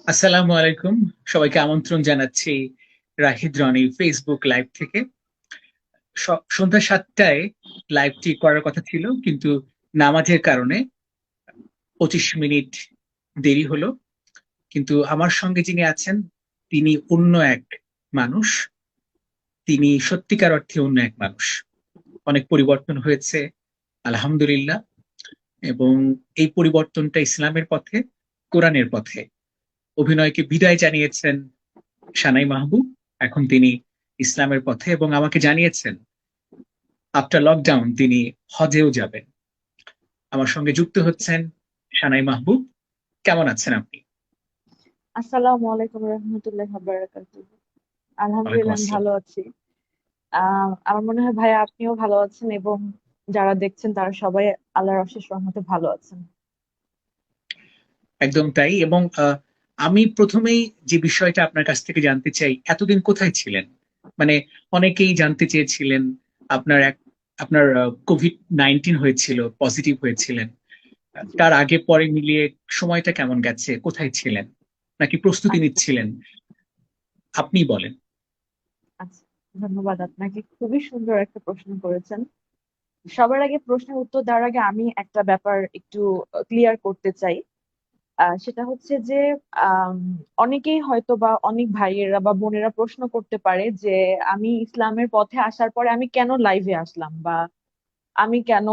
আসসালামু আলাইকুম। সবাইকে আমন্ত্রণ জানাচ্ছি রাহিদ রনির ফেসবুক লাইভ থেকে। সন্ধ্যা 7টায় লাইভটি করার কথা ছিল, কিন্তু নামাজের কারণে 25 মিনিট দেরি হলো। কিন্তু আমার সঙ্গে যিনি আছেন তিনি অন্য এক মানুষ। তিনি সত্যিকার অর্থে অন্য এক মানুষ। অনেক পরিবর্তন হয়েছে, আলহামদুলিল্লাহ। এবং এই পরিবর্তনটা ইসলামের পথে, কোরআনের পথে। অভিনয়কে বিদায় জানিয়েছেন সানাই মাহবুব। এখন তিনি ইসলামের পথে, এবং আমাকে জানিয়েছেন আফটার লকডাউন তিনি হজেও যাবেন। আমার সঙ্গে যুক্ত হচ্ছেন সানাই মাহবুব। কেমন আছেন আপনি? আসসালামু আলাইকুম রহমতুল্লাহ বারাকাতুহু। ওয়ালাইকুম আলহামদুলিল্লাহ আমি আসসালাম। ভালো আছি। আমার মনে হয় ভাইয়া আপনিও ভালো আছেন এবং যারা দেখছেন তারা সবাই আল্লাহর অশেষ রহমতে ভালো আছেন। একদম তাই। এবং আমি প্রথমেই যে বিষয়টা আপনার কাছ থেকে জানতে চাই, এতদিন কোথায় ছিলেন? মানে অনেকেই জানতে চেয়েছিলেন আপনার আপনার কোভিড-19 হয়েছিল, পজিটিভ হয়েছিলেন। জি। তার আগে পরে মিলিয়ে সময়টা কেমন গেছে, কোথায় ছিলেন, নাকি প্রস্তুতি আচ্ছা নিচ্ছিলেন? আপনি বলেন। আচ্ছা, ধন্যবাদ আপনাকে, খুবই সুন্দর একটা প্রশ্ন করেছেন। সবার আগে প্রশ্নের উত্তর দেওয়ার আগে আমি একটা ব্যাপার একটু ক্লিয়ার করতে চাই। সেটা হচ্ছে যে আম, অনেকেই হয়তো বা অনেক ভাইয়েরা বা বোনেরা প্রশ্ন করতে পারে যে আমি ইসলামের পথে আসার পরে আমি কেন লাইভে আসলাম, বা আমি কেন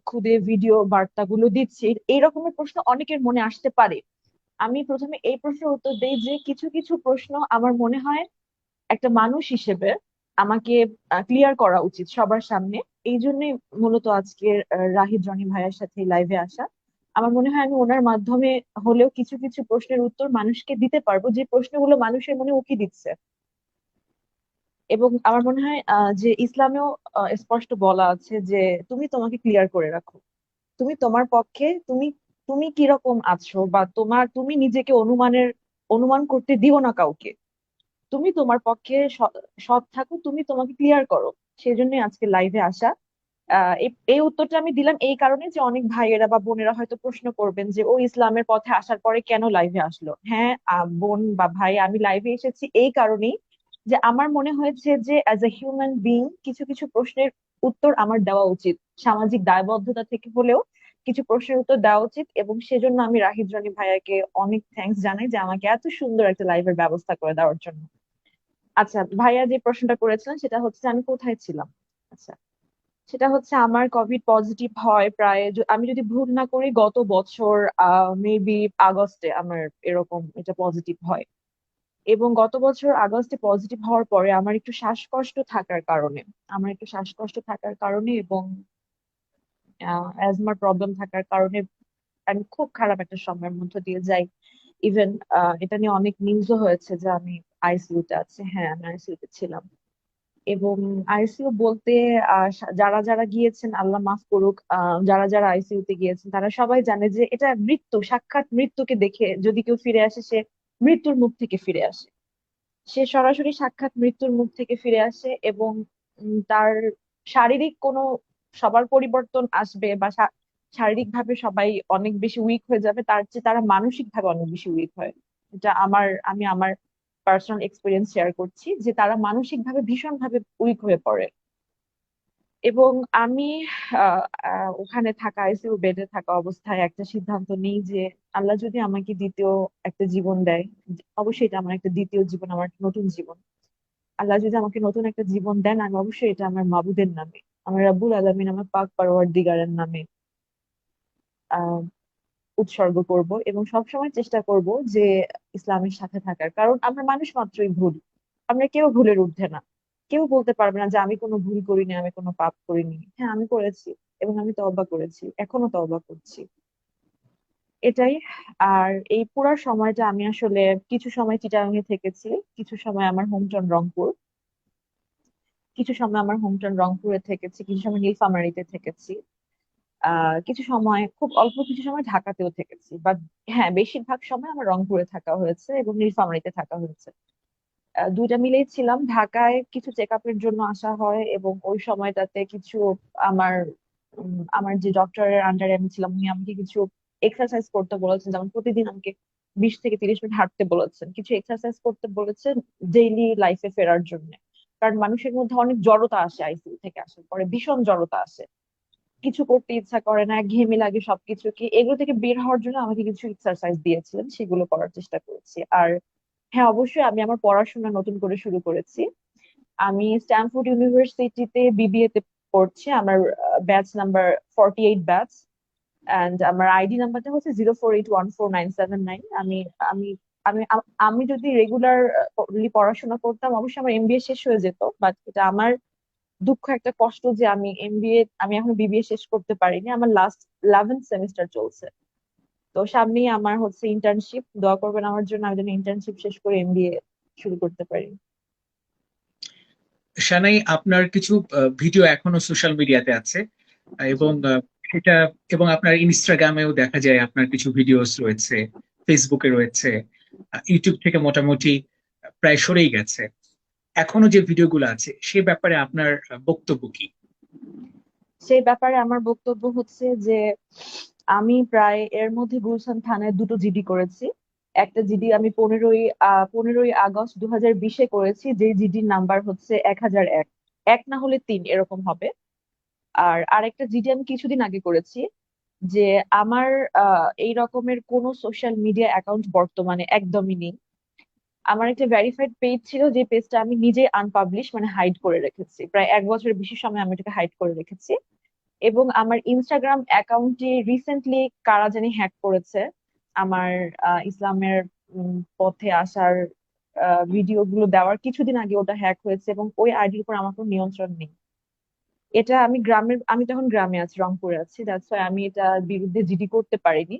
খুদে ভিডিও বার্তাগুলো দিচ্ছি। এই রকমের প্রশ্ন অনেকের মনে আসতে পারে। আমি প্রথমে এই প্রশ্নের উত্তর দেই যে কিছু কিছু প্রশ্ন আমার মনে হয় একটা মানুষ হিসেবে আমাকে ক্লিয়ার করা উচিত সবার সামনে। এই জন্যই মূলত আজকে রাহিদ রনি ভাইয়ের সাথে লাইভে আসা। আমার মনে হয় আমি ওনার মাধ্যমে হলেও কিছু কিছু প্রশ্নের উত্তর মানুষকে দিতে পারবো, যে প্রশ্নগুলো মানুষের মনে উকি দিচ্ছে। এবং আমার মনে হয় যে ইসলামেও স্পষ্ট বলা আছে যে তুমি তোমাকে ক্লিয়ার করে রাখো। তুমি তোমার পক্ষে তুমি তুমি কিরকম আছো, বা তুমি নিজেকে অনুমান করতে দিও না কাউকে। তুমি তোমার পক্ষে সৎ থাকো, তুমি তোমাকে ক্লিয়ার করো। সেই জন্যই আজকে লাইভে আসা। এই উত্তরটা আমি দিলাম এই কারণে যে অনেক ভাইয়েরা বা বোনেরা হয়তো প্রশ্ন করবেন যে ও ইসলামের পথে আসার পরে কেন লাইভে আসলো। হ্যাঁ, বোন বা ভাই, আমি লাইভে এসেছি এই কারণেই যে আমার মনে হয়েছে যে অ্যাজ এ হিউম্যান বিং কিছু কিছু প্রশ্নের উত্তর আমার দেওয়া উচিত। সামাজিক দায়বদ্ধতা থেকে হলেও কিছু প্রশ্নের উত্তর দেওয়া উচিত, এবং সেজন্য আমি রাহিদ রনি ভাইয়াকে অনেক থ্যাঙ্কস জানাই যে আমাকে এত সুন্দর একটা লাইভের ব্যবস্থা করে দেওয়ার জন্য। আচ্ছা, ভাইয়া যে প্রশ্নটা করেছিলেন সেটা হচ্ছে আমি কোথায় ছিলাম। আচ্ছা, সেটা হচ্ছে আমার কোভিড পজিটিভ হয় প্রায়, আমি যদি ভুল না করি, গত বছর মেবি আগস্টে আমার এরকম এটা পজিটিভ হয়। এবং গত বছর আগস্টে পজিটিভ হওয়ার পরে আমার একটু শ্বাসকষ্ট থাকার কারণে এবং অ্যাজমার প্রবলেম থাকার কারণে আমি খুব খারাপ একটা সময়ের মধ্য দিয়ে যাই। ইভেন এটা নিয়ে অনেক নিউজও হয়েছে যে আমি আইসিইউ তে আছি। হ্যাঁ, আমি আইসিইউ তে ছিলাম। এবং আইসিইউ বলতে যারা যারা গিয়েছেন আল্লাহ মাফ করুক, যারা যারা আইসিইউ তে গিয়েছেন তারা সবাই জানে যে এটা মৃত্যু, সাক্ষাৎ মৃত্যুকে দেখে যদি কেউ ফিরে আসে সে মৃত্যুর মুখ থেকে ফিরে আসে। সে সরাসরি সাক্ষাৎ মৃত্যুর মুখ থেকে ফিরে আসে। এবং তার শারীরিক কোনো, সবার পরিবর্তন আসবে বা শারীরিক ভাবে সবাই অনেক বেশি উইক হয়ে যাবে, তার চেয়ে তারা মানসিক ভাবে অনেক বেশি উইক হয়। এটা আমি আমার পার্সোনাল এক্সপিরিয়েন্স শেয়ার করছি যে তারা মানসিক ভাবে ভীষণ ভাবে উইক হয়ে পড়ে। এবং আমি ওখানে থাকা আইসিইউ বেডে থাকা অবস্থায় একটা সিদ্ধান্ত নিই যে আল্লাহ যদি আমাকে দ্বিতীয় একটা জীবন দেয়, অবশ্যই এটা আমার একটা দ্বিতীয় জীবন, আমার একটা নতুন জীবন। আল্লাহ যদি আমাকে নতুন একটা জীবন দেন, আমি অবশ্যই এটা আমার মাবুদের নামে, আমার রাব্বুল আলামিন, আমার পাক পারওয়ারদিগারের নামে আহ উৎসর্গ করব, এবং সবসময় চেষ্টা করব যে ইসলামের সাথে থাকার। কারণ আমরা মানুষ মাত্রই ভুল, আমরা কেউ ভুলের ঊর্ধ্বে না। কেউ বলতে পারবে না যে আমি কোনো ভুল করিনি, আমি কোনো পাপ করিনি। হ্যাঁ, আমি করেছি, এবং আমি তওবা করেছি, এখনো তওবা করছি। এটাই। আর এই পুরো সময়টা আমি আসলে কিছু সময় চিটাগাং এ থেকেছি, কিছু সময় আমার হোমটাউন রংপুর, কিছু সময় আমার হোমটাউন রংপুরে থেকেছি, কিছু সময় নীলফামারীতে থেকেছি, কিছু সময়, খুব অল্প কিছু সময় ঢাকাতেও থেকেছি। বাট হ্যাঁ, বেশিরভাগ সময় আমার রংপুরে থাকা হয়েছে এবং নীলফামারীতে থাকা হয়েছে। দুইটা মিলেই ছিলাম। ঢাকায় কিছু চেক আপের জন্য আসা হয়, এবং ওই সময়টাতে কিছু আমার আমার যে ডক্টরের আন্ডারে আমি ছিলাম উনি আমাকে কিছু এক্সারসাইজ করতে বলেছেন, যেমন প্রতিদিন আমাকে 20 থেকে 30 মিনিট হাঁটতে বলেছেন, কিছু এক্সারসাইজ করতে বলেছেন ডেইলি লাইফে ফেরার জন্য। কারণ মানুষের মধ্যে অনেক জড়তা আসে, আইসিইউ থেকে আসার পরে ভীষণ জড়তা আসে, কিছু করতে ইচ্ছা করে না, ঘেমে লাগে সবকিছু। কি এগুলো থেকে বের হওয়ার জন্য আমাকে কিছু এক্সারসাইজ দিয়েছিলেন, সেগুলো করার চেষ্টা করেছি। আর হ্যাঁ, অবশ্যই আমি আমার পড়াশোনা নতুন করে শুরু করেছি। আমি স্ট্যানফোর্ড ইউনিভার্সিটিতে বিবিএ তে পড়ছি। আমার ব্যাচ নাম্বার 48 ব্যাচ, এন্ড আমার আইডি নাম্বারটা হচ্ছে 048149799। আমি আমি যদি রেগুলার পড়াশোনা করতাম অবশ্যই আমার এমবিএ শেষ হয়ে যেত, বাট এটা আমার দুঃখ, একটা কষ্ট যে আমি এখন বিবিএ শেষ করতে পারিনি। আমার লাস্ট 11th সেমিস্টার চলছে। তো সামনেই আমার হচ্ছে ইন্টার্নশিপ, দোয়া করবেন আমার জন্য, আমি যেন ইন্টার্নশিপ শেষ করে এমবিএ শুরু করতে পারি। সানাই, আপনার কিছু ভিডিও এখনো সোশ্যাল মিডিয়াতে আছে, জি। এবং সেটা এবং আপনার ইনস্টাগ্রামেও দেখা যায় আপনার কিছু ভিডিওস রয়েছে, ফেসবুকে রয়েছে, ইউটিউব থেকে মোটামুটি প্রায় সরেই গেছে। এখনো যে ভিডিওগুলো আছে সে ব্যাপারে আপনার বক্তব্য কি? সেই ব্যাপারে আমার বক্তব্য হচ্ছে যে আমি প্রায় এর মধ্যে গুলশান থানায় দুটো জিডি করেছি। একটা জিডি আমি 15ই আগস্ট 2020-এ করেছি, যে জিডির নাম্বার হচ্ছে 1001, এক না হলে 3 এরকম হবে। আর আরেকটা জিডি আমি কিছুদিন আগে করেছি। যে আমার এই রকমের কোনো সোশ্যাল মিডিয়া অ্যাকাউন্ট বর্তমানে একদমই নেই। আমার একটা ভেরিফাইড পেজ ছিল, যে পেজটা আমি নিজে আনপাবলিশ মানে হাইড করে রেখেছি, প্রায় 1 বছরের বেশি সময় আমি এটাকে হাইড করে রেখেছি। এবং আমার ইনস্টাগ্রাম অ্যাকাউন্টটি রিসেন্টলি কারা জানি হ্যাক করেছে। আমার ইসলামের পথে আসার ভিডিও গুলো দেওয়ার কিছুদিন আগে ওটা হ্যাক হয়েছে, এবং ওই আইডির উপর আমার কোনো নিয়ন্ত্রণ নেই। এটা আমি তখন গ্রামে আছি, রংপুরে আছি, দ্যাটস ওয়াই আমি এটার বিরুদ্ধে জিডি করতে পারিনি।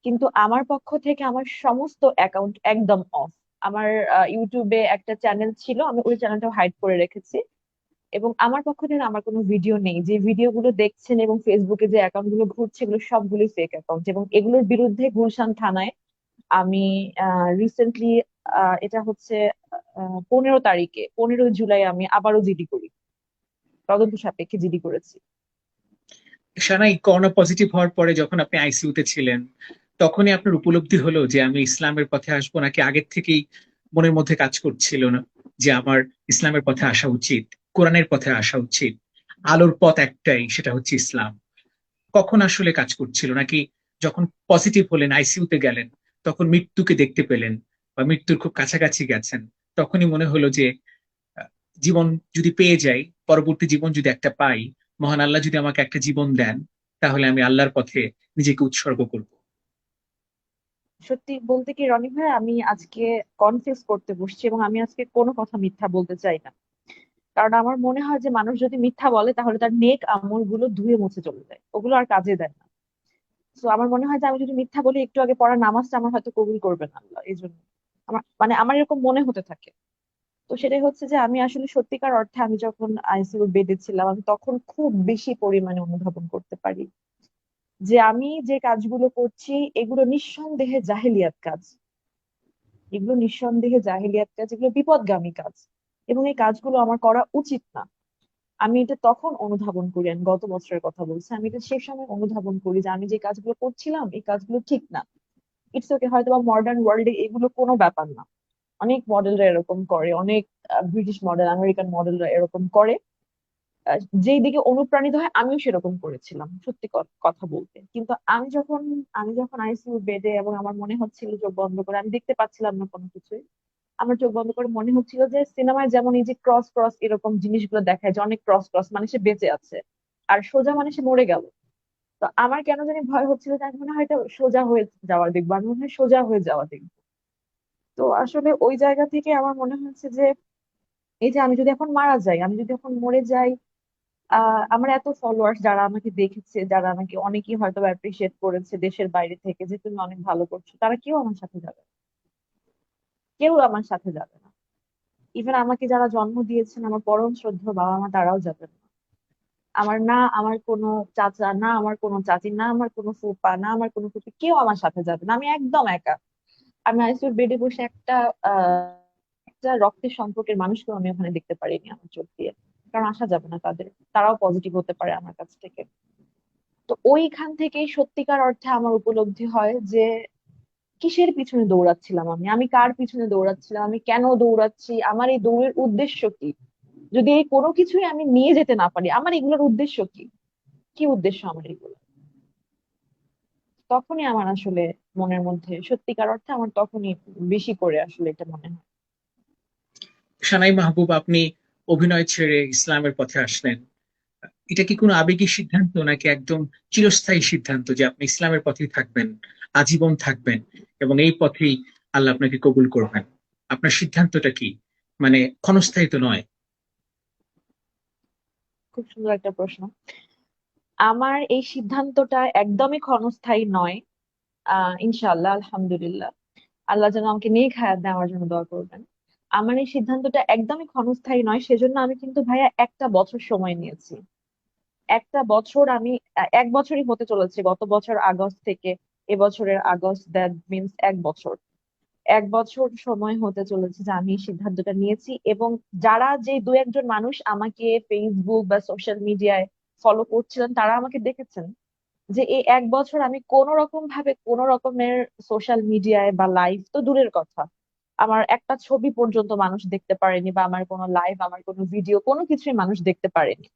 কিন্তু আমার পক্ষ থেকে আমার সমস্ত অ্যাকাউন্ট একদম অফ। আমার ইউটিউবে একটা চ্যানেল ছিল, আমি ওই চ্যানেলটাও হাইড করে রেখেছি। এবং আমার পক্ষ থেকে আমার কোনো ভিডিও নেই, যে ভিডিওগুলো দেখছেন এবং ফেসবুকে যে অ্যাকাউন্ট গুলো ঘুরছে এগুলো সবগুলোই ফেক অ্যাকাউন্ট। এবং এগুলোর বিরুদ্ধে গুলশান থানায় আমি রিসেন্টলি, এটা হচ্ছে 15 তারিখে, 15ই জুলাই আমি আবারও জিডি করি, তদন্ত সাপেক্ষে জিডি করেছি। সানাই, করোনা পজিটিভ হওয়ার পরে যখন আপনি আইসিইউতে ছিলেন, তখনই আপনার উপলব্ধি হলো যে আমি ইসলামের পথে আসবো, নাকি আগের থেকেই মনের মধ্যে কাজ করছিল না যে আমার ইসলামের পথে আসা উচিত, কোরআনের পথে আসা উচিত, আলোর পথ একটাই, সেটা হচ্ছে ইসলাম? কখন আসলে কাজ করছিল, নাকি যখন পজিটিভ হলেন, আইসিইউতে গেলেন, তখন মৃত্যুকে দেখতে পেলেন বা মৃত্যুর খুব কাছাকাছি গেছেন, তখনই মনে হলো যে আহ, জীবন যদি পেয়ে যাই, পরবর্তী জীবন যদি একটা পাই, মহান আল্লাহ যদি আমাকে একটা জীবন দেন, তাহলে আমি আল্লাহর পথে নিজেকে উৎসর্গ করব? সত্যি বলতে কি রনি ভাই, আমি আজকে কনফেস করতে বসছি, এবং আমি আজকে কোনো কথা মিথ্যা বলতে চাই না। কারণ আমার মনে হয় যে মানুষ যদি মিথ্যা বলে তাহলে তার নেক আমল গুলো ধুয়ে মুছে চলে যায়, ওগুলো আর কাজে দেয় না। তো আমার মনে হয় যে আমি যদি মিথ্যা বলি, একটু আগে পড়া নামাজটা আমার হয়তো কবুল করবে না আল্লাহ, এই জন্য আমার এরকম মনে হতে থাকে। তো সেটাই হচ্ছে যে আমি আসলে সত্যিকার অর্থে, আমি যখন আইসিইউ বেডে ছিলাম আমি তখন খুব বেশি পরিমাণে অনুধাবন করতে পারি যে আমি যে কাজগুলো করছি এগুলো নিঃসন্দেহে জাহেলিয়াত কাজ। এগুলো নিঃসন্দেহে জাহেলিয়াত কাজ, এগুলো বিপদগামী কাজ, এবং এই কাজগুলো আমার করা উচিত না। আমি এটা তখন অনুধাবন করি, আমি গত বছরের কথা বলছি, আমি এটা সে সময় অনুধাবন করি যে আমি যে কাজগুলো করছিলাম এই কাজগুলো ঠিক না। ইটস ওকে, হয়তো বা মডার্ন ওয়ার্ল্ডে এগুলো কোনো ব্যাপার না, অনেক মডেলরা এরকম করে, অনেক ব্রিটিশ মডেল, আমেরিকান মডেলরা এরকম করে। যেই দিকে অনুপ্রাণিত হয় আমিও সেরকম করেছিলাম, সত্যি কথা বলতে। কিন্তু আমি যখন আইসিইউ বেডে, এবং আমার মনে হচ্ছিল চোখ বন্ধ করে, আমি দেখতে পাচ্ছিলাম না কোনো কিছুই, আমার চোখ বন্ধ করে মনে হচ্ছিল যে সিনেমায় যেমন এই যে ক্রস ক্রস এরকম জিনিসগুলো দেখায়, যে অনেক ক্রস ক্রস মানে সে বেঁচে আছে, আর সোজা মানে সে মরে গেল। তো আমার কেন জানি ভয় হচ্ছিল যে আমি মনে হয় এটা সোজা হয়ে যাওয়া দেখবো, আমি মনে হয় সোজা হয়ে যাওয়া দেখবো। তো আসলে ওই জায়গা থেকে আমার মনে হচ্ছে যে এই যে আমি যদি এখন মারা যাই, আমি যদি এখন মরে যাই, আমার এত ফলোয়ার্স যারা আমাকে দেখেছে, যারা আমাকে অনেকেই হয়তো অ্যাপ্রিসিয়েট করেছে দেশের বাইরে থেকে, যে তুমি অনেক ভালো করছো, তারা কেউ আমার সাথে যাবে না। কেউ আমার সাথে যাবে না। ইভেন আমাকে যারা জন্ম দিয়েছেন, আমার পরম শ্রদ্ধেয় বাবা মা, তারাও যাবেন না। আমার কোনো চাচা না, আমার কোনো চাচি না, আমার কোনো ফুপা না, আমার কোনো ফুপি, কেউ আমার সাথে যাবে না। আমি একদম একা। আমি আইসিইউর বেডে বসে একটা রক্তের সম্পর্কের মানুষকে আমি ওখানে দেখতে পারিনি আমার চোখ দিয়ে। কারণ আসা যাবে না তাদের, তারাও পজিটিভ হতে পারে আমার কাছ থেকে। তো ওইখান থেকেই সত্যিকার অর্থে আমার উপলব্ধি হয় যে কিসের পিছনে দৌড়াচ্ছিলাম, আমি আমি কার পিছনে দৌড়াচ্ছিলাম, আমি কেন দৌড়াচ্ছি, আমার এই দৌড়ের উদ্দেশ্য কি। যদি এই কোনো কিছুই আমি নিয়ে যেতে না পারি, আমার এগুলোর উদ্দেশ্য কি, কি উদ্দেশ্য আমার এগুলো, তখনই আমার আসলে মনের মধ্যে সত্যিকার অর্থে আমার তখনই বেশি করে আসলে এটা মনে হয়। সানাই মাহবুব, আপনি অভিনয় ছেড়ে ইসলামের পথে আসলেন, এটা কি কোনো আবেগিক সিদ্ধান্ত নাকি একদম চিরস্থায়ী সিদ্ধান্ত যে আপনি ইসলামের পথেই থাকবেন, আজীবন থাকবেন এবং এই পথেই আল্লাহ আপনাকে কবুল করবেন? আপনার সিদ্ধান্তটা কি? মানে ক্ষণস্থায়ী তো নয়। খুব সুন্দর একটা প্রশ্ন। আমার এই সিদ্ধান্তটা একদমই ক্ষণস্থায়ী নয়। ইনশাআল্লাহ, আলহামদুলিল্লাহ, আল্লাহ যেন আমাকে নেক হায়াত দেয়, আমার জন্য দোয়া করবেন। আমার এই সিদ্ধান্তটা একদমই ক্ষণস্থায়ী নয়, সেজন্য আমি কিন্তু ভাইয়া একটা বছর সময় নিয়েছি। একটা বছর আমি, এক বছরই হতে চলেছে, গত বছর আগস্ট থেকে এবছরের আগস্ট, দ্যাট মিনস এক বছর। এক বছর সময় হতে চলেছে যে আমি এই সিদ্ধান্তটা নিয়েছি। এবং যারা, যে দু একজন মানুষ আমাকে ফেসবুক বা সোশ্যাল মিডিয়ায় ফলো করছিলেন, তারা আমাকে দেখেছেন যে এই এক বছর আমি কোন রকম ভাবে কোন রকমের সোশ্যাল মিডিয়ায় বা লাইভ তো দূরের কথা, আমার একটা ছবি পর্যন্ত মানুষ দেখতে পারেনি, বা আমার কোনো লাইভ, আমার কোনো ভিডিও, কোনো কিছুই মানুষ দেখতে পারেনি।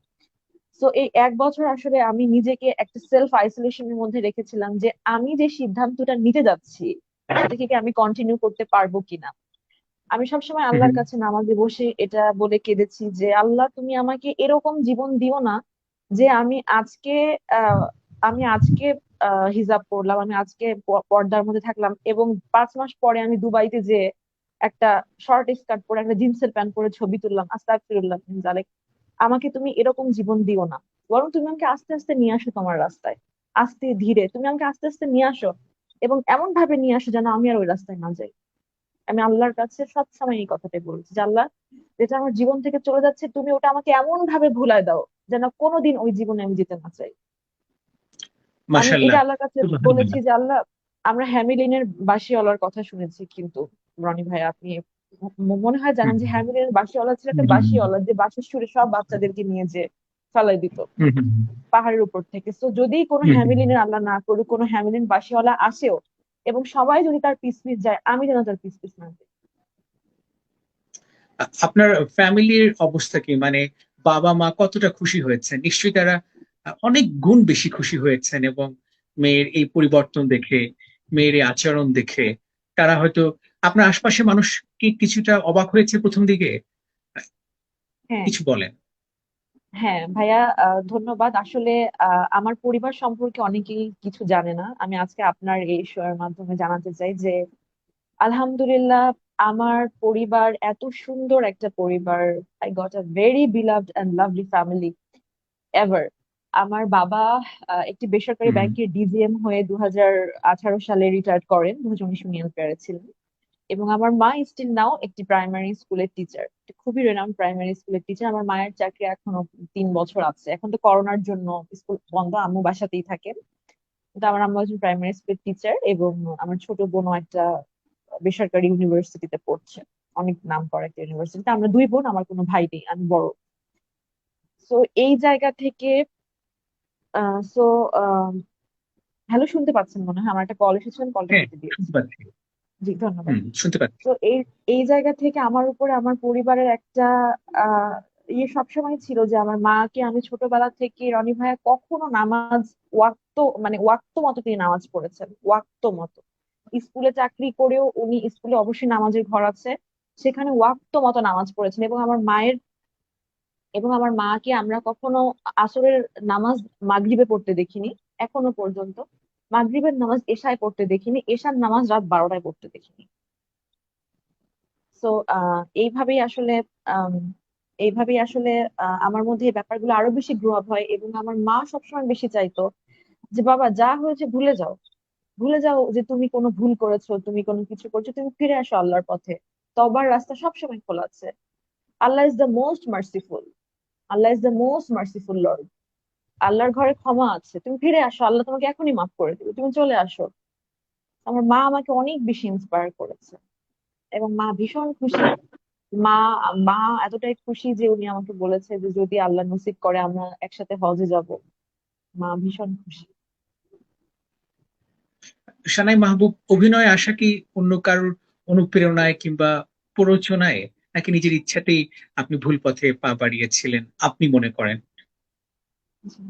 তো এই এক বছর আসলে আমি নিজেকে একটা সেলফ আইসোলেশনের মধ্যে রেখেছিলাম যে আমি যে সিদ্ধান্তটা নিতে যাচ্ছি সেটাকে কি আমি কন্টিনিউ করতে পারবো কিনা। আমি সবসময় হুম, আল্লাহর কাছে নামাজে বসে এটা বলে কেঁদেছি যে আল্লাহ, তুমি আমাকে এরকম জীবন দিও না যে আহ আমি আজকে হিজাব পড়লাম, আমি আজকে পর্দার মধ্যে থাকলাম, এবং 5 মাস পরে আমি দুবাইতে যে একটা শর্ট স্কার্ট পরে, একটা জিন্সের প্যান্ট পরে ছবি তুললাম, আস্তাগফিরুল্লাহ মিন জালিক। আমাকে তুমি এরকম জীবন দিও না, বরং তুমি আমাকে আস্তে আস্তে নিয়ে আসো তোমার রাস্তায়। আস্তে ধীরে তুমি আমাকে আস্তে আস্তে নিয়ে আসো, এবং এমন ভাবে নিয়ে আসো যেন আমি আর ওই রাস্তায় না যাই। আমি আল্লাহর কাছে সবসময় এই কথাটাই বলছি যে আল্লাহ, যেটা আমার জীবন থেকে চলে যাচ্ছে, তুমি ওটা আমাকে এমন ভাবে ভুলায় দাও যেন কোনোদিন ওই জীবনে আমি যেতে না চাই। আমি এটা মাশাআল্লাহ, আল্লাহর কাছে বলেছি সুবহানাল্লাহ। যে আল্লাহ, আমরা হ্যামিলিনের বাঁশিওয়ালার কথা শুনেছি কিন্তু, রনি ভাই আপনি মনে হয় জানেন হুম, যে হ্যামিলিনের বাঁশিওয়ালা ছিল হুম, একটা হুম, বাঁশিওয়ালা যে বাঁশির সুরে সব বাচ্চাদেরকে নিয়ে যে ফেলাই দিত হুম, হুম, পাহাড়ের উপর থেকে। তো যদি কোনো হুম, হুম। হ্যামিলিনের, আল্লাহ না করুক, কোনো হ্যামিলিন বাঁশিওয়ালা আসেও এবং সবাই যদি তার পিছ পিছ যায়, আমি যেন তার পিছ পিছ না যাই। আপনার ফ্যামিলির অবস্থা কি? মানে বাবা মা কতটা খুশি হয়েছেন? নিশ্চয়ই তারা অনেক গুণ বেশি খুশি হয়েছেন, এবং মেয়ের এই পরিবর্তন দেখে, মেয়ের এই আচরণ দেখে তারা হয়তো, আপনার আশপাশের মানুষ কি কিছুটা অবাক হয়েছে প্রথম দিকে? হ্যাঁ, কিছু বলেন। হ্যাঁ ভাইয়া, ধন্যবাদ। আসলে আমার পরিবার সম্পর্কে অনেকেই কিছু জানে না, আমি আজকে আপনার এই শোয়ের মাধ্যমে জানাতে চাই যে আলহামদুলিল্লাহ, আমার পরিবার এত সুন্দর একটা পরিবার। I got a very beloved and lovely family ever. আমার বাবা একটি বেসরকারি হুম, ব্যাংকের ডিজিএম হয়ে 2018 সালে রিটায়ার্ড করেন, 2019 ইউনিয়ন পেয়ারে ছিলেন। এবং আমার মা স্টিল নাও একটি প্রাইমারি স্কুলের টিচার, খুবই রেনাউন্ড প্রাইমারি স্কুলের টিচার। আমার মায়ের চাকরি এখনো 3 বছর আছে, এখন তো করোনার জন্য স্কুল বন্ধ, আম্মু বাসাতেই থাকেন। কিন্তু আমার আম্মু একজন প্রাইমারি স্কুলের টিচার, এবং আমার ছোট বোনও একটা বেসরকারি ইউনিভার্সিটিতে পড়ছে, অনেক নাম করা একটা ইউনিভার্সিটিতে। আমরা দুই বোন, আমার কোনো ভাই নেই, আমি বড়। সো এই জায়গা থেকে, সো হ্যালো, শুনতে পাচ্ছেন মনে হয়, আমার একটা কল এসেছিল, কলটা হ্যাঁ, কেটে শুনতে দিয়েছি। পাচ্ছি। জি, ধন্যবাদ। হুম, শুনতে পাচ্ছি। তো এই এই জায়গা থেকে আমার উপরে আমার পরিবারের একটা আহ সবসময় ছিল যে আমার মাকে আমি ছোটবেলা থেকে, রনি ভাইয়া কখনো নামাজ ওয়াক্ত, মানে ওয়াক্ত মতো তিনি নামাজ পড়েছেন, ওয়াক্ত মতো। স্কুলে চাকরি করেও উনি, স্কুলে অবশ্যই নামাজের ঘর আছে, সেখানে ওয়াক্ত মতো নামাজ পড়েছেন। এবং আমার মাকে আমরা কখনো আসরের নামাজ মাগরিবে পড়তে দেখিনি এখনো পর্যন্ত। মাগরিবের নামাজ এশায় পড়তে দেখিনি, এশার নামাজ রাত 12টায় পড়তে দেখিনি। তো এইভাবেই আসলে, আম, এইভাবেই আসলে আমার মধ্যে এই ব্যাপারগুলো আরো বেশি গ্রো আপ হয়। এবং আমার মা সবসময় বেশি চাইতো যে বাবা, যা হয়েছে ভুলে যাও, ভুলে যাও যে তুমি কোনো ভুল করেছো, তুমি কোনো কিছু করছো, তুমি ফিরে আসো আল্লাহর পথে। তবার রাস্তা সবসময় খোলা আছে। Allah is the most merciful, Allah is the most merciful lord. আল্লাহর ঘরে ক্ষমা আছে, তুমি ফিরে আসো, আল্লাহ তোমাকে এখনই মাফ করে দিবে, তুমি চলে আসো। আমার মা আমাকে অনেক বেশি ইন্সপায়ার করেছে, এবং মা ভীষণ খুশি। মা মা এতটাই খুশি যে উনি আমাকে বলেছে যে যদি আল্লাহ নসিব করে আমরা একসাথে হজে যাব। মা ভীষণ খুশি। সানাই মাহবুব, অভিনয়ে আসা কি অন্য কারোর অনুপ্রেরণায় কিংবা প্ররোচনায়, নাকি নিজের ইচ্ছাতেই আপনি ভুল পথে পা বাড়িয়েছিলেন আপনি মনে করেন? জি।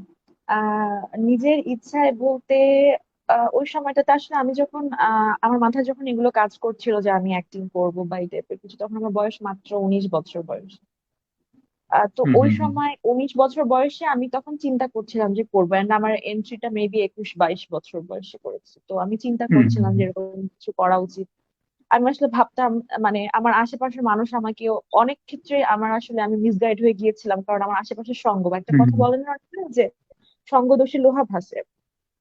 নিজের ইচ্ছায় বলতে ওই সময়টাতে আসলে আমি যখন আমার মাথায় যখন এগুলো কাজ করছিল যে আমি অ্যাক্টিং করব বা এই টাইপের কিছু, তখন আমার বয়স মাত্র 19 বছর বয়স। তো হুম ওই হুম হুম সময় 19 বছর বয়সে আমি তখন চিন্তা করছিলাম যে করবো, এন্ড আমার এন্ট্রিটা মেবি 21-22 বছর বয়সে করেছি। তো আমি চিন্তা হুম হুম করছিলাম যে হুম এরকম কিছু করা উচিত। আমি আসলে ভাবতাম, মানে আমার আশেপাশের মানুষ আমাকে অনেক ক্ষেত্রে আমার আসলে আমি মিসগাইড হয়ে গিয়েছিলাম, কারণ আমার আশেপাশের সঙ্গ বা একটা হুম কথা হুম বলেন না যে সঙ্গদোষে লোহা ভাসে।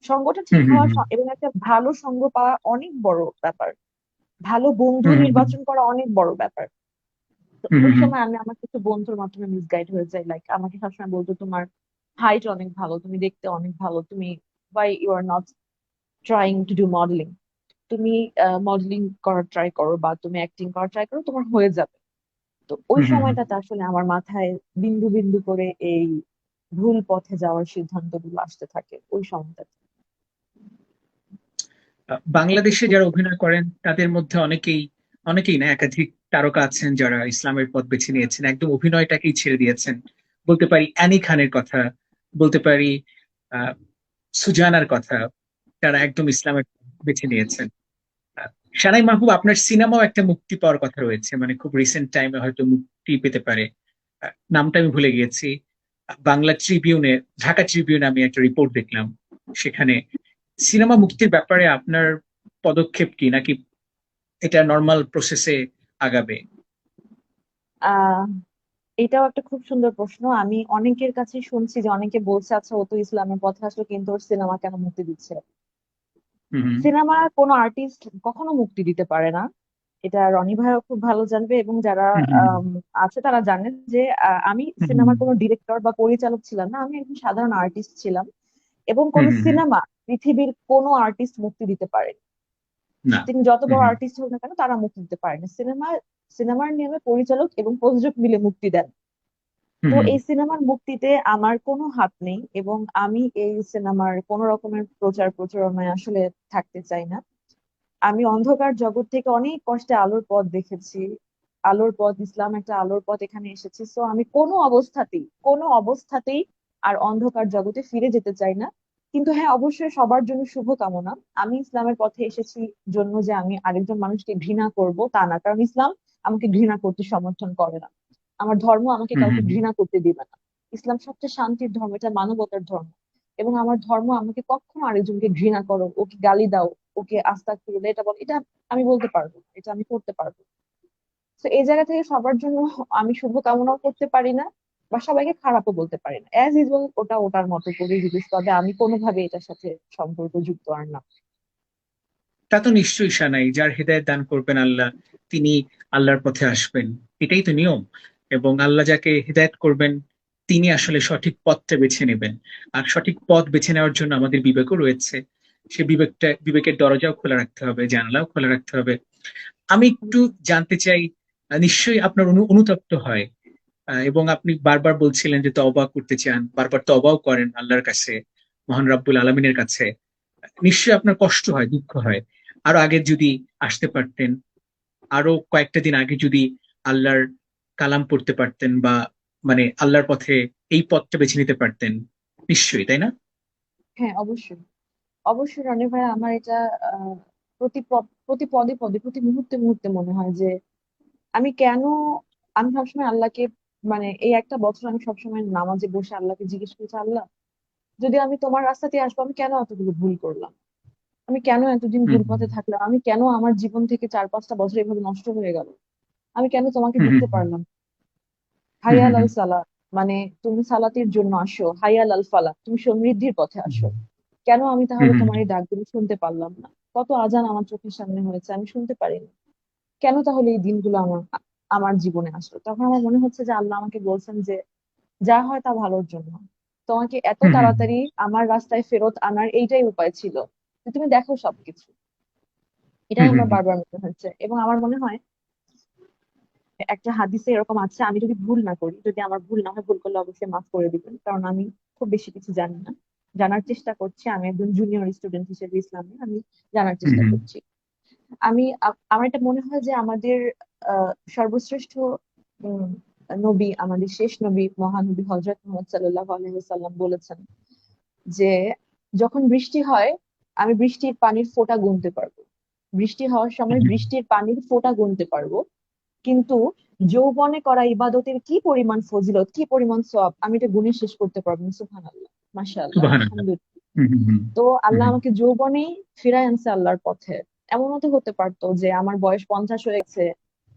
সঙ্গটা ঠিক হুম হুম হওয়া হুম এবং একটা ভালো সঙ্গ পাওয়া অনেক বড় ব্যাপার। ভালো বন্ধু হুম হুম নির্বাচন করা অনেক বড় ব্যাপার। তো হুম ওই হুম সময় আমি আমার কিছু বন্ধুর মাধ্যমে মিসগাইড হয়ে যাই, লাইক আমাকে সবসময় বলতো তোমার হাইট অনেক ভালো, তুমি দেখতে অনেক ভালো, তুমি why you are not trying to do modelling, তুমি মডেলিং করার ট্রাই করো বা তুমি অ্যাক্টিং করার ট্রাই করো, তোমার হয়ে যাবে। তো ওই হুম হুম হুম। সময়টাতে আসলে আমার মাথায় বিন্দু বিন্দু করে এই ভুল পথে যাওয়ার সিদ্ধান্তগুলো আসতে থাকে ওই সময়টাতে। একটা বাংলাদেশে ছোট। যারা অভিনয় করেন তাদের মধ্যে অনেকেই না, একাধিক তারকা আছেন যারা ইসলামের পথ বেছে নিয়েছেন, একদম অভিনয়টাকেই ছেড়ে দিয়েছেন। বলতে পারি অ্যানি খানের কথা, বলতে পারি আহ সুজানার কথা, তারা একদম ইসলামের পথ বেছে নিয়েছেন। আহ, সানাই মাহবুব, আপনার সিনেমাও একটা মুক্তি পাওয়ার কথা রয়েছে, মানে খুব রিসেন্ট টাইমে হয়তো মুক্তি পেতে পারে। নামটা আমি ভুলে গিয়েছি। বাংলা ট্রিবিউনে, ঢাকা ট্রিবিউনে আমি একটা রিপোর্ট দেখলাম, সেখানে সিনেমা মুক্তির ব্যাপারে আপনার পদক্ষেপ কি, নাকি এটা নর্মাল প্রসেসে আগাবে? আহ এটাও একটা খুব সুন্দর প্রশ্ন। আমি অনেকের কাছে শুনছি যে অনেকে বলছে আচ্ছা ও তো ইসলামের পথে আসলো কিন্তু ওর সিনেমা কেন মুক্তি দিচ্ছে। হুম হুম সিনেমা কোনো আর্টিস্ট কখনো মুক্তি দিতে পারে না, এটা রনি ভাইও খুব ভালো জানবে, এবং যারা হুম হুম আম, আছে তারা জানেন যে আমি হুম হুম সিনেমার কোনো ডিরেক্টর বা পরিচালক ছিলাম না, আমি একজন সাধারণ আর্টিস্ট ছিলাম। এবং হুম কোনো হুম হুম। সিনেমা পৃথিবীর কোনো আর্টিস্ট মুক্তি দিতে পারে, না। তিনি যত হুম বড় হুম আর্টিস্ট হোক না কেন তারা মুক্তি দিতে পারে না। সিনেমার নিয়মে পরিচালক এবং প্রযোজক মিলে মুক্তি দেন। হুম তো হুম এই সিনেমার মুক্তিতে আমার কোনো হাত নেই, এবং আমি এই সিনেমার কোনো রকমের প্রচার প্রচারণায় আসলে থাকতে চাই না। আমি অন্ধকার জগৎ থেকে অনেক কষ্টে আলোর পথ দেখেছি, আলোর পথ, ইসলাম একটা আলোর পথ, এখানে এসেছি। সো আমি কোনো অবস্থাতেই আর অন্ধকার জগতে ফিরে যেতে চাই না। কিন্তু হ্যাঁ, অবশ্যই সবার জন্য শুভ কামনা। আমি ইসলামের পথে এসেছি জন্য যে আমি আরেকজন মানুষকে ঘৃণা করব তা না, কারণ ইসলাম আমাকে ঘৃণা করতে সমর্থন করে না। আমার ধর্ম আমাকে হুম কাউকে হুম ঘৃণা করতে দিবে না। ইসলাম সবচেয়ে শান্তির ধর্ম, এটা মানবতার ধর্ম। এবং আমার ধর্ম আমাকে কখনো আরেকজনকে ঘৃণা করো, ওকে গালি দাও, ওকে আস্তাগফিরুল্লাহ এটা বল, এটা আমি বলতে পারবো না, এটা আমি করতে পারবো না। তো এই জায়গা থেকে সবার জন্য আমি শুভ কামনাও করতে পারি না, বা সবাইকে খারাপও বলতে পারি না। অ্যাজ ইউজুয়াল ওটা ওটার মতো করে জিনিস, তবে আমি কোনোভাবে এটার সাথে সম্পর্ক যুক্ত আর না। তা তো নিশ্চয়ই সানাই, যার হৃদয় দান করবেন আল্লাহ, তিনি আল্লাহর পথে আসবেন, এটাই তো নিয়ম। এবং আল্লাহ যাকে হৃদায়ত করবেন তিনি আসলে সঠিক পথটা বেছে নেবেন। আর সঠিক পথ বেছে নেওয়ার জন্য আমাদের বিবেকও রয়েছে, সে বিবেকের দরজাও খোলা রাখতে হবে, জানালাও খোলা রাখতে হবে। আমি একটু জানতে চাই, নিশ্চয়ই আপনার অনুতপ্ত হয়, এবং আপনি বারবার বলছিলেন যে তওবা করতে চান, বারবার তওবাও করেন আল্লাহর কাছে, মহান রাব্বুল আলামিনের কাছে। নিশ্চয়ই আপনার কষ্ট হয়, দুঃখ হয়, আরো আগে যদি আসতে পারতেন, আরো কয়েকটা দিন আগে যদি আল্লাহর কালাম পড়তে পারতেন, বা মানে আল্লাহর পথে এই পথটা বেছে নিতে পারতেন, নিশ্চয়ই, তাই না? হ্যাঁ, অবশ্যই। অবশ্যই রনি ভাই, আমার এটা আহ প্রতি পদে পদে প্রতি মুহূর্তে মুহূর্তে মনে হয় যে আমি কেন, আমি সবসময় আল্লাহকে, মানে এই একটা বছর আমি সবসময় নামাজে বসে আল্লাহকে জিজ্ঞেস করছি, আল্লাহ যদি আমি তোমার রাস্তাতে আসবো, আমি কেন এতগুলো ভুল করলাম, আমি কেন এতদিন হুম ভুল পথে থাকলাম, আমি কেন আমার জীবন থেকে 4-5টা বছর এভাবে নষ্ট হয়ে গেল, আমি কেন তোমাকে হুম হুম দেখতে পারলাম না? হুম হাইয়াল হুম আল সালা, মানে তুমি সালাতের জন্য আসো, হাইয়াল আল ফালা, তুমি সমৃদ্ধির পথে আসো। কেন আমি হুম তাহলে হুম তোমার এই ডাকগুলো শুনতে পারলাম না? কত আজান আমার চোখের সামনে হয়েছে, আমি শুনতে পারিনি। কেন তাহলে এই দিনগুলো আমার আমার জীবনে আসলো? তখন আমার মনে হচ্ছে যে আল্লাহ আমাকে বলছেন যে যা হয় তা ভালোর জন্য, তোমাকে এত হুম হুম তাড়াতাড়ি আমার রাস্তায় ফেরত আনার এইটাই উপায় ছিল, যে তুমি দেখো সবকিছু। এটাই হুম হুম আমার হুম বারবার মনে হচ্ছে, এবং আমার মনে হয় একটা হাদিসে এরকম আছে, আমি যদি ভুল না করি, যদি আমার ভুল না হয়, ভুল করলে অবশ্যই মাফ করে দিবেন, কারণ আমি খুব বেশি কিছু জানি না, জানার চেষ্টা করছি। আমি একজন জুনিয়র স্টুডেন্ট হিসেবে ইসলামে আমি জানার হুম চেষ্টা হুম করছি। আমার এটা মনে হয় যে আমাদের সর্বশ্রেষ্ঠ উম, নবী, আমাদের শেষ নবী মহানবী হযরত মুহাম্মদ সাল্লাল্লাহু আলাইহি ওয়াসাল্লাম বলেছেন যে যখন বৃষ্টি হয় আমি বৃষ্টির পানির ফোঁটা গুনতে পারবো, বৃষ্টি হওয়ার সময় হুম বৃষ্টির পানির ফোঁটা গুনতে পারবো, কিন্তু যৌবনে করা ইবাদতের কি পরিমাণ ফজিলত, কি পরিমাণ সওয়াব আমি এটা গুণে শেষ করতে পারবো না। সুবহানাল্লাহ, মাশাআল্লাহ, সুবহানাল্লাহ। আলহামদুলিল্লাহ। হুম হুম হুম তো হুম আল্লাহ হুম। আমাকে যৌবনেই ফিরায় আনছে আল্লাহর পথে। এমনও তো হতে পারতো যে আমার বয়স 50 হয়ে গেছে,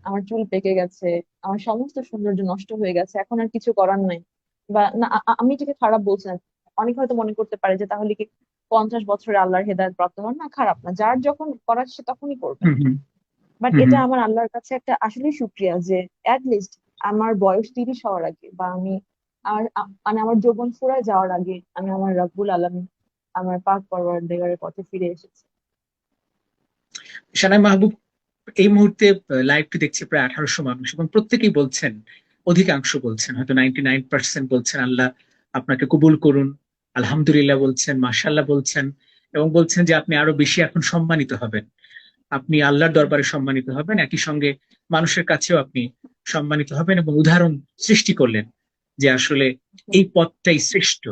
আমার চুল পেকে গেছে, আমার সমস্ত সৌন্দর্য নষ্ট হয়ে গেছে, এখন আর কিছু করার নাই। বা না, আমি এটাকে খারাপ বলছি না। অনেকে হয়তো মনে করতে পারে যে তাহলে কি 50 বছরে আল্লাহর হেদায়েত প্রাপ্ত হন না, খারাপ না, যার যখন করার সে তখনই করবে। হুম হুম বাট হুম এটা হুম। আমার আল্লাহর কাছে একটা আসলেই শুকরিয়া যে লিস্ট আমার বয়স 30 হওয়ার আগে, বা আমি মানে আমার যৌবন ফুরায় যাওয়ার আগে আমি আমার রব্বুল আলামিন, আমার পাক পরওয়ারদিগারের পথে ফিরে এসেছি। সানাই মাহবুব, এই মুহূর্তে লাইভটি দেখছে প্রায় 1800 মানুষ এবং প্রত্যেকেই বলছেন, অধিকাংশ বলছেন, হয়তো 99% বলছেন আল্লাহ আপনাকে কবুল করুন, আলহামদুলিল্লাহ বলছেন, মাশাআল্লাহ বলছেন, এবং বলছেন যে আপনি আরো বেশি এখন সম্মানিত হবেন, আপনি আল্লাহর দরবারে সম্মানিত হবেন, একই সঙ্গে মানুষের কাছেও আপনি সম্মানিত হবেন, এবং উদাহরণ সৃষ্টি করলেন যে আসলে এই পথটাই শ্রেষ্ঠ,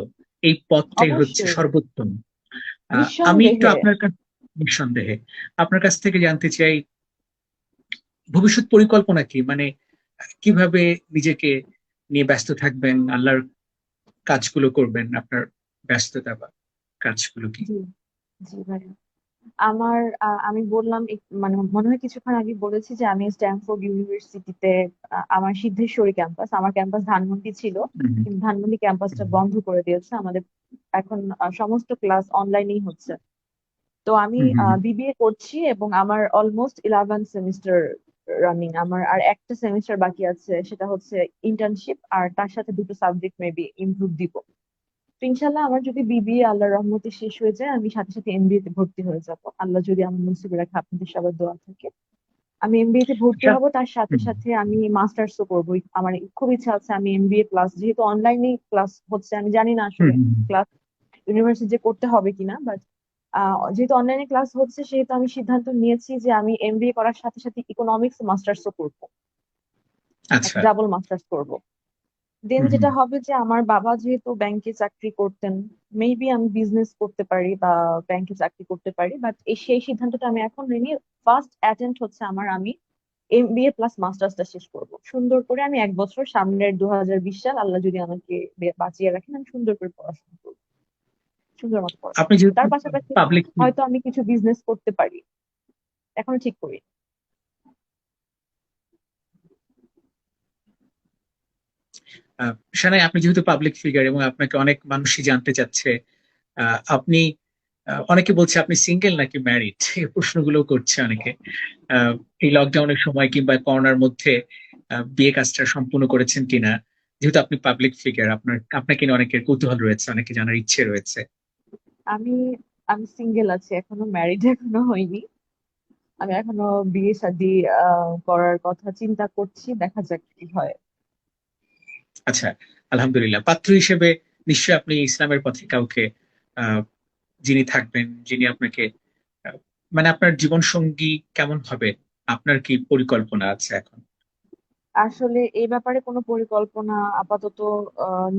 এই পথটাই হচ্ছে অবশ্যই, সর্বোত্তম। আমি একটু নিঃসন্দেহে। আপনার কাছে, নিঃসন্দেহে আপনার কাছ থেকে জানতে চাই, ভবিষ্যৎ পরিকল্পনা কি, মানে কিভাবে নিজেকে নিয়ে ব্যস্ত থাকবেন, আল্লাহর কাজগুলো করবেন, আপনার ব্যস্ততা বা কাজগুলো কি? জি, জি ভাই। আমি বললাম মানে মনে হয় কিছুক্ষণ আগে বলেছি যে আমি স্ট্যানফোর্ড ইউনিভার্সিটিতে, আমার সিদ্ধেশ্বরী ক্যাম্পাস, আমার ক্যাম্পাস ধানমন্ডি ছিল, হুম কিন্তু ধানমন্ডি ক্যাম্পাসটা হুম বন্ধ করে দিয়েছে আমাদের। এখন সমস্ত ক্লাস অনলাইনেই হচ্ছে। তো আমি হুম হুম বিবিএ করছি এবং আমার অলমোস্ট 11 সেমিস্টার রানিং। আমার আর একটা সেমিস্টার বাকি আছে, সেটা হচ্ছে ইন্টার্নশিপ, আর তার সাথে দুটো সাবজেক্ট মেবি ইমপ্রুভ দিব। তো ইনশাল্লাহ আমার যদি বিবিএ আল্লাহর রহমতে শেষ হয়ে যায় আমি সাথে সাথে এমবিএ তে ভর্তি হয়ে যাব, আল্লাহ যদি আমার নসিবে রাখে, আপনাদের সবার দোয়া থাকে। আমি এমবিএ তে ভর্তি আচ্ছা। হব, তার সাথে হুম সাথে আমি মাস্টার্সও করবো। আমার খুব ইচ্ছা আছে আমি এমবিএ প্লাস, যেহেতু অনলাইনে ক্লাস হচ্ছে, আমি জানি না হুম আসলে হুম হুম। ক্লাস ইউনিভার্সিটি যে করতে হবে কিনা, বাট যেহেতু অনলাইনে ক্লাস হচ্ছে সেহেতু আমি সিদ্ধান্ত নিয়েছি যে আমি এমবিএ করার সাথে সাথে ইকোনমিক্স মাস্টার্সও করবো, আচ্ছা। ডাবল মাস্টার্স করব। দেন হুম হুম যেটা হবে যে আমার বাবা যেহেতু ব্যাংকে চাকরি করতেন, মেবি আমি বিজনেস করতে পারি বা ব্যাংকে চাকরি করতে পারি, বাট সেই সিদ্ধান্তটা আমি এখন নিইনি। ফার্স্ট অ্যাটেম্প্ট হচ্ছে আমার, আমি এমবিএ প্লাস মাস্টার্সটা শেষ করব সুন্দর করে। আমি 1 বছর, সামনের 2020 সাল আল্লাহ যদি আমাকে বাঁচিয়ে রাখেন, আমি সুন্দর করে পড়াশোনা করবো, সুন্দর মতো আপনি পড়াশোনা করবো। যেহেতু তার পাশাপাশি পাবলিক, হয়তো আমি কিছু বিজনেস করতে পারি, এখনো ঠিক করি। সানাই আপনি যেহেতু পাবলিক ফিগার এবং আপনাকে অনেক মানুষই জানতে চাচ্ছে, আপনি, অনেকে বলছে আপনি সিঙ্গেল নাকি ম্যারিড, এই প্রশ্নগুলো করছে অনেকে। আহ, এই লকডাউনের সময় কিংবা করোনার মধ্যে বিয়ে কাজটা সম্পূর্ণ করেছেন কিনা, যেহেতু আপনি পাবলিক ফিগার, আপনাকে নিয়ে অনেকের কৌতূহল রয়েছে, অনেকে জানার ইচ্ছে রয়েছে। আমি আমি সিঙ্গেল আছি, এখনো ম্যারিড এখনো হয়নি। আমি এখনো বিয়ে শাদী করার কথা চিন্তা করছি, দেখা যাক কি হয়। আচ্ছা, আলহামদুলিল্লাহ। পাত্র হিসেবে নিশ্চয়ই আপনি ইসলামের পথে কাউকে, আহ, যিনি থাকবেন, যিনি আপনাকে, আহ, মানে আপনার জীবন সঙ্গী কেমন হবে, আপনার কি পরিকল্পনা আছে এখন? আসলে এই ব্যাপারে কোনো পরিকল্পনা আপাতত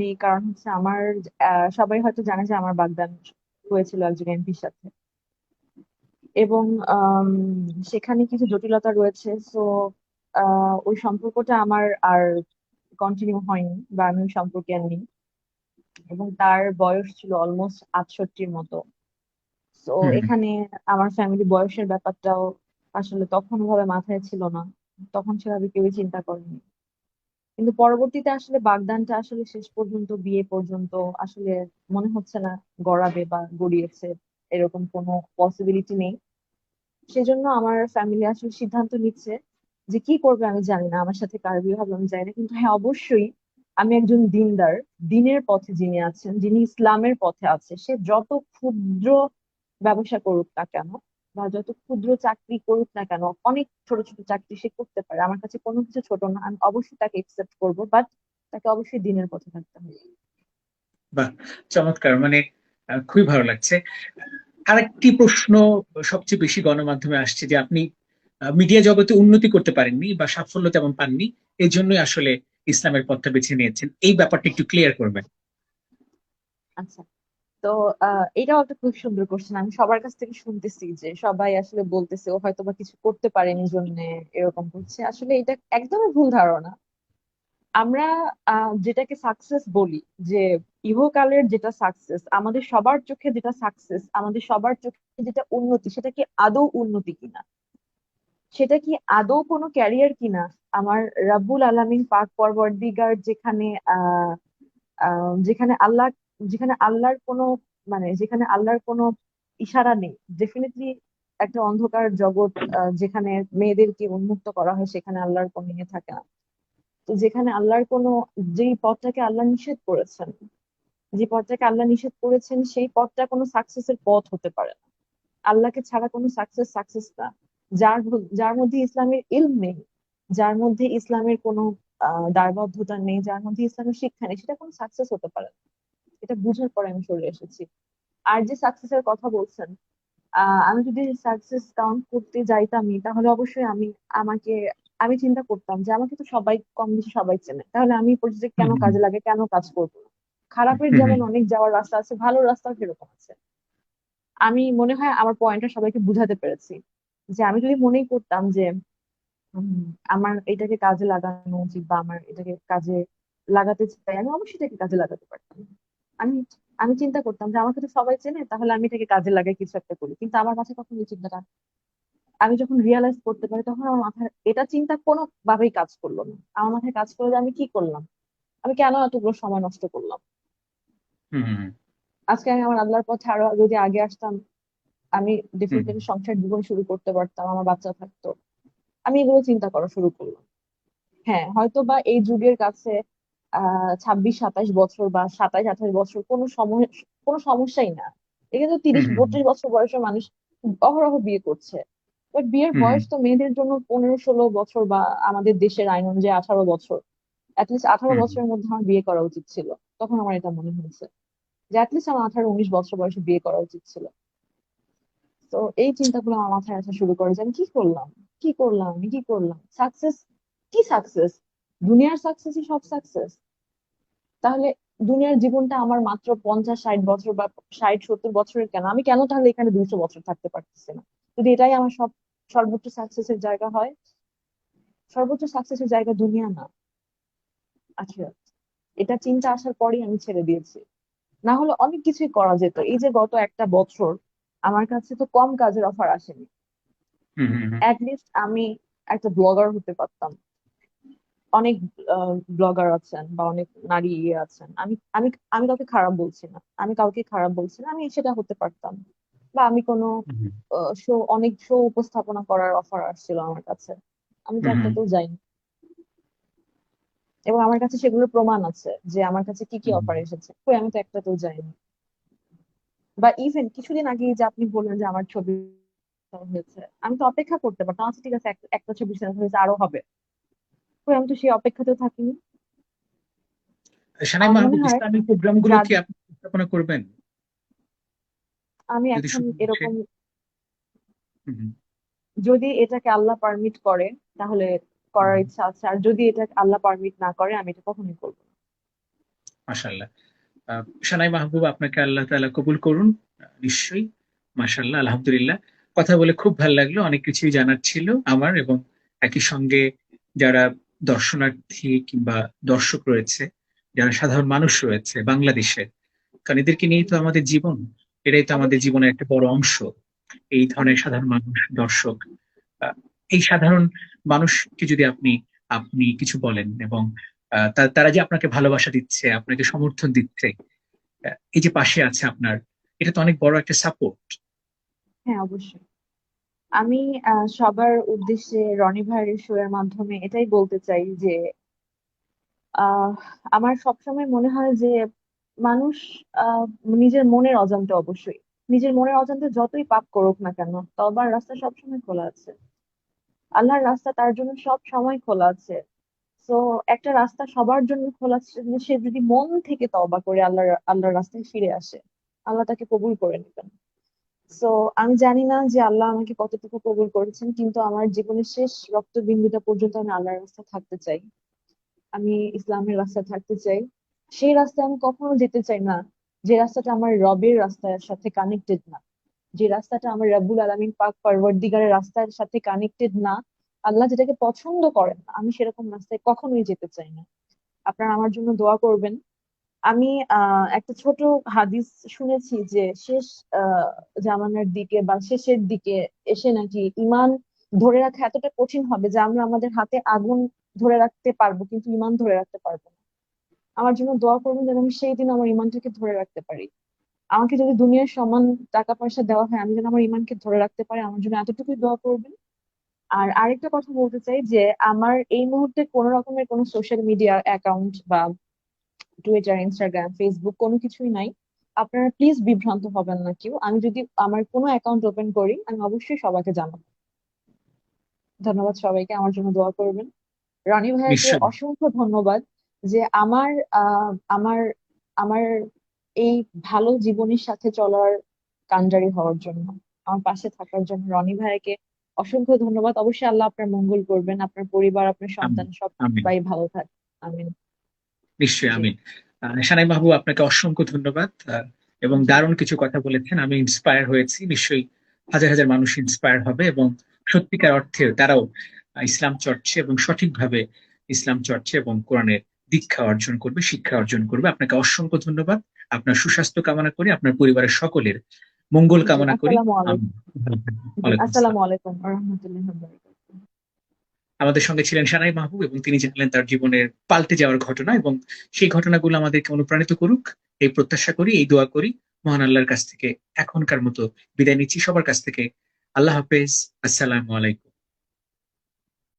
নেই, কারণ হচ্ছে আমার সবাই হয়তো জানে যে আমার বাগদান হয়েছিল একজন এমপির সাথে, এবং আম, সেখানে কিছু জটিলতা রয়েছে। সো ওই সম্পর্কটা আমার আর কন্টিনিউ হয়নি, বা আমি ওই সম্পর্কে আর নেই। এবং তার বয়স ছিল অলমোস্ট 68-র মতো। তো হুম হুম। এখানে আমার ফ্যামিলি বয়সের ব্যাপারটাও আসলে তখন ভাবে মাথায় ছিল না, তখন সেভাবে কেউই চিন্তা করেনি। কিন্তু পরবর্তীতে আসলে বাগদানটা আসলে শেষ পর্যন্ত, বিয়ে পর্যন্ত আসলে মনে হচ্ছে না গড়াবে বা গড়িয়েছে, এরকম কোনো পসিবিলিটি নেই। সেজন্য আমার ফ্যামিলি আসলে সিদ্ধান্ত নিচ্ছে যে কি করবে আমি জানি না, আমার সাথে কার বিয়ে হবে আমি জানি না, কিন্তু হ্যাঁ অবশ্যই আমি একজন দিনদার, দিনের পথে যিনি আছেন, যিনি ইসলামের পথে আছে, সে যত ক্ষুদ্র ব্যবসা করুক না কেন বা যত ক্ষুদ্র চাকরি করুক না কেন, অনেক ছোট ছোট চাকরি সে করতে পারে, আমার কাছে কোনো কিছু ছোট না, আমি অবশ্যই তাকে একসেপ্ট করবো, বাট তাকে অবশ্যই দিনের পথে থাকতে হবে। বাহ, চমৎকার। মানে খুবই ভালো লাগছে। আরেকটি প্রশ্ন সবচেয়ে বেশি গণমাধ্যমে আসছে যে আপনি মিডিয়া জগতে উন্নতি করতে পারেননি বা সাফল্য তেমন পাননি, এই জন্যই আসলে ইসলামের পথটা বেছে নিয়েছেন, এই ব্যাপারটা একটু ক্লিয়ার করবেন। আচ্ছা, তো এটাও একটা খুব সুন্দর কোশ্চেন। আমি সবার কাছ থেকে শুনতেছি যে সবাই আসলে বলতেছে ও হয়তো বা কিছু করতে পারেনি জন্য এরকম করছে। আসলে এটা একদমই ভুল ধারণা। আমরা যেটাকে সাকসেস বলি, যে ইহকালের যেটা সাকসেস, আমাদের সবার চোখে যেটা সাকসেস, আমাদের সবার চোখে যেটা উন্নতি, সেটা কি আদৌ উন্নতি কিনা, সেটা কি আদৌ কোনো ক্যারিয়ার কিনা? আমার রাব্বুল আলামিন পাক পরওয়ারদিগার যেখানে আহ আহ যেখানে আল্লাহ যেখানে আল্লাহর কোনো যেখানে আল্লাহর কোনো ইশারা নেই, ডেফিনেটলি একটা অন্ধকার জগৎ, যেখানে মেয়েদেরকে উন্মুক্ত করা হয়, সেখানে আল্লাহর কোনো ইয়ে থাকে না। তো যেখানে আল্লাহর কোনো, যেই পথটাকে আল্লাহ নিষেধ করেছেন, যে পথটাকে আল্লাহ নিষেধ করেছেন, সেই পথটা কোনো সাকসেসের পথ হতে পারে না। আল্লাহকে ছাড়া কোনো সাকসেস সাকসেস না। যার মধ্যে ইসলামের ইলম নেই, যার মধ্যে ইসলামের কোনো দায়বদ্ধতা নেই, যার মধ্যে ইসলামের শিক্ষা নেই, সেটা কোনো সাকসেস হতে পারে না। এটা বুঝার পরে আমি চলে এসেছি। আর যে সাকসেসের কথা বলছেন, আমি যদি সাকসেস কাউন্ট করতে যাইতামই, তাহলে অবশ্যই আমাকে আমি চিন্তা করতাম যে আমাকে তো সবাই কম বেশি সবাই চেনে, তাহলে আমি প্রজেক্ট হুম কেন হুম কাজে লাগে, কেন কাজ করবো না? খারাপের হুম যেমন হুম অনেক যাওয়ার রাস্তা আছে, ভালো রাস্তাও সেরকম আছে। আমি মনে হয় আমার পয়েন্টটা সবাইকে বুঝাতে পেরেছি, যে আমি যদি মনেই করতাম যে উম, আমার এটাকে কাজে লাগানো উচিত, বা আমার এটাকে কাজে লাগাতে চাই, আমি অবশ্যই এটাকে কাজে লাগাতে পারতাম। আমি আমি চিন্তা করতাম যে আমাকে তো সবাই চেনে, তাহলে আমি এটাকে কাজে লাগাই কিছু একটা করি। কিন্তু আমার মাথায় কখন এই চিন্তাটা, আমি যখন রিয়েলাইজ করতে পারি, তখন আমার মাথায় এটা চিন্তা কোনো ভাবেই কাজ করলো না। আমার মাথায় কাজ করলো যে আমি কি করলাম, আমি কেন এতগুলো সময় নষ্ট করলাম। হুম হুম আজকে আমি আমার আল্লাহর পথে আরো যদি আগে আসতাম, আমি হুম ডেফিনেটলি সংসার জীবন শুরু করতে পারতাম, আমার বাচ্চা থাকতো। আমি এগুলো চিন্তা করা শুরু করলাম। হ্যাঁ, হয়তো বা এই যুগের কাছে 26-27 বছর বা 27-28 বছর কোনো সমস্যাই না। এটা তো হুম 30-32 বছর বয়সের মানুষ অহরহ বিয়ে করছে। বাট বিয়ের হুম বয়স তো মেয়েদের জন্য 15-16 বছর, বা আমাদের দেশের আইন অনুযায়ী 18 বছর। অ্যাটলিস্ট আঠারো হুম বছরের মধ্যে আমার বিয়ে করা উচিত ছিল। তখন আমার এটা মনে হয়েছে যে অ্যাটলিস্ট আমার 18-19 বছর বয়সে বিয়ে করা উচিত ছিল। তো এই চিন্তাগুলো আমার মাথায় আসা শুরু করে যে আমি কি করলাম, সাকসেস কি সাকসেস? দুনিয়ার সাকসেসই সব সাকসেস? তাহলে দুনিয়ার জীবনটা আমার মাত্র 50-60 বছর, বা 60-70 বছরের কেন? আমি কেন তাহলে এখানে 200 বছর থাকতে পারতেছি না? যদি এটাই আমার সর্বোচ্চ সাকসেসের জায়গা হয়, সর্বোচ্চ সাকসেসের জায়গা দুনিয়া না, আখিরাত। এটা চিন্তা আসার পরেই আমি ছেড়ে দিয়েছি। না হলে অনেক কিছুই করা যেত। এই যে গত একটা বছর আমার কাছে তো কম কাজের অফার আসেনি। হুম হুম হুম লিস্ট আমি একটা ব্লগার হতে পারতাম। অনেক ব্লগার আছেন, বা অনেক নারী ইয়ে আছেন। আমি আমি আমি কাউকে খারাপ বলছি না, আমি সেটা হতে পারতাম। বা আমি কোনো হুম অনেক শো উপস্থাপনা করার অফার আসছিল আমার কাছে, আমি তো হুম হুম একটাতেও যাইনি। এবং আমার কাছে সেগুলোর প্রমাণ আছে যে আমার কাছে কি কি হুম অফার এসেছে, কই আমি তো একটাতেও যাইনি। বা ইভেন কিছুদিন আগে যে আপনি বললেন যে আমার ছবি হয়েছে, আমি তো অপেক্ষা করতে পারতাম, আচ্ছা ঠিক আছে, একটা ছবি সেন্স হয়েছে, আরো হবে। কই আমি তো সেই অপেক্ষাতেও থাকিনি। সানাই আমার মনে মাহবুব, হয় ইসলামিক প্রোগ্রামগুলো কি যাদের, আপনি উপস্থাপনা করবেন আমি যদি এখন সুযোগ আসে? এরকম, হুম হুম যদি এটাকে আল্লাহ পারমিট করে তাহলে করার হুম ইচ্ছা আছে। আর যদি এটা আল্লাহ পারমিট না করে, আমি এটা কখনোই করবো না। মাশাআল্লাহ। সানাই মাহবুব, আপনাকে আল্লাহ তাআলা কবুল করুন। নিশ্চয়ই। মাশাআল্লাহ, আলহামদুলিল্লাহ। কথা বলে খুব ভালো লাগলো, অনেক কিছুই জানার ছিল আমার, এবং একই সঙ্গে যারা দর্শনার্থী কিংবা দর্শক রয়েছে, যারা সাধারণ মানুষ রয়েছে বাংলাদেশে, কারণ এদেরকে নিয়েই তো আমাদের জীবন, এটাই তো আমাদের অবশ্যই, জীবনের একটা বড় অংশ। এই ধরনের অবশ্যই। সাধারণ মানুষ, দর্শক, আহ, এই সাধারণ মানুষকে যদি আপনি আপনি কিছু বলেন, এবং তারা যে আপনাকে ভালোবাসা দিচ্ছে, আপনাকে সমর্থন দিচ্ছে, এই যে পাশে আছে আপনার, এটা তো অনেক বড় একটা সাপোর্ট। হ্যাঁ, অবশ্যই। আমি সবার উদ্দেশ্যে রনি ভাইয়ের শো এর মাধ্যমে এটাই বলতে চাই যে আহ আমার সবসময় মনে হয় যে মানুষ আহ নিজের মনের অজান্তে, অবশ্যই নিজের মনের অজান্তে যতই পাপ করুক না কেন, তবার রাস্তা সবসময় খোলা আছে। আল্লাহর রাস্তা তার জন্য সব সময় খোলা আছে। তো একটা রাস্তা সবার জন্য খোলা আছে, সে যদি মন থেকে তওবা করে আল্লাহর রাস্তায় ফিরে আসে, আল্লাহ তাকে কবুল করে নেবেন। সো আমি জানি না যে আল্লাহ আমাকে কতটুকু কবুল করেছেন, কিন্তু আমার জীবনের শেষ রক্তবিন্দুটা পর্যন্ত আমি আল্লাহর রাস্তায় থাকতে চাই। আমি ইসলামের রাস্তায় থাকতে চাই। সেই রাস্তায় আমি কখনো যেতে চাই না যে রাস্তাটা আমার রবের রাস্তার সাথে কানেক্টেড না, যে রাস্তাটা আমার রব্বুল আলামিন পাক পারওয়ারদিগারের রাস্তার সাথে কানেক্টেড না, আল্লাহ যেটাকে পছন্দ করেন না, আমি সেরকম রাস্তায় কখনোই যেতে চাই না। আপনারা আমার জন্য দোয়া করবেন। আমি একটা ছোট হাদিস শুনেছি যে শেষ আহ জামানার দিকে বা শেষের দিকে এসে নাকি ইমান ধরে রাখা এতটা কঠিন হবে যে আমরা আমাদের হাতে আগুন ধরে রাখতে পারবো কিন্তু ইমান ধরে রাখতে পারবো না। আমার জন্য দোয়া করবেন যেন আমি সেই দিন আমার ইমানটাকে ধরে রাখতে পারি। আমাকে যদি দুনিয়ার সমান টাকা পয়সা দেওয়া হয়, আমি যেন আমার ইমানকে ধরে রাখতে পারি, আমার জন্য এতটুকুই দোয়া করবেন। আর আরেকটা কথা বলতে চাই যে আমার এই মুহূর্তে কোনো রকমের কোনো সোশ্যাল মিডিয়া অ্যাকাউন্ট বা টুইটার, ইনস্টাগ্রাম, ফেসবুক কোনো কিছুই নাই। আপনারা প্লিজ বিভ্রান্ত হবেন না কেউ। আমি যদি আমার কোনো অ্যাকাউন্ট ওপেন করি আমি অবশ্যই সবাইকে জানাবো। ধন্যবাদ সবাইকে, আমার জন্য দোয়া করবেন। রনি ভাইয়াকে নিশ্চয়ই। অসংখ্য ধন্যবাদ যে আমার আমার এই ভালো জীবনের সাথে চলার কান্ডারি হওয়ার জন্য, আমার পাশে থাকার জন্য রনি ভাইয়াকে অসংখ্য ধন্যবাদ। অবশ্যই আল্লাহ আপনার মঙ্গল করবেন, আপনার পরিবার, আপনার আমিন। সন্তান আমিন। সবাই ভালো থাকবে। আমিন। নিশ্চয়ই। জি। আমিন। সানাই মাহবুব, আপনাকে অসংখ্য ধন্যবাদ। এবং জি। দারুণ কিছু কথা বলেছেন, আমি ইন্সপায়ার হয়েছি। নিশ্চয়ই হাজার হাজার মানুষ ইন্সপায়ার হবে এবং সত্যিকার অর্থে তারাও ইসলাম চর্চে এবং সঠিকভাবে ইসলাম চর্চে এবং কোরআনের দীক্ষা অর্জন করবে, শিক্ষা অর্জন করবে। আপনাকে অসংখ্য ধন্যবাদ। আপনার সুস্বাস্থ্য কামনা করি, আপনার পরিবারের সকলের মঙ্গল জি, কামনা করি। আসসালামু আলাইকুম। আমিন। ভালো থাকবেন। জি, ওয়ালাইকুম আসসালামু আসসালাম। আলাইকুম ওয়া রাহমাতুল্লাহি ওয়া বারাকাতুহু। আমাদের সঙ্গে ছিলেন সানাই মাহবুব এবং তিনি জানালেন তার জীবনের পাল্টে যাওয়ার ঘটনা, এবং সেই ঘটনাগুলো আমাদেরকে অনুপ্রাণিত করুক এই প্রত্যাশা করি, এই দোয়া করি। মহান আল্লাহর কাছ থেকে এখনকার মতো বিদায় নিচ্ছি সবার কাছ থেকে। আল্লাহ হাফেজ। আসসালামু আলাইকুম।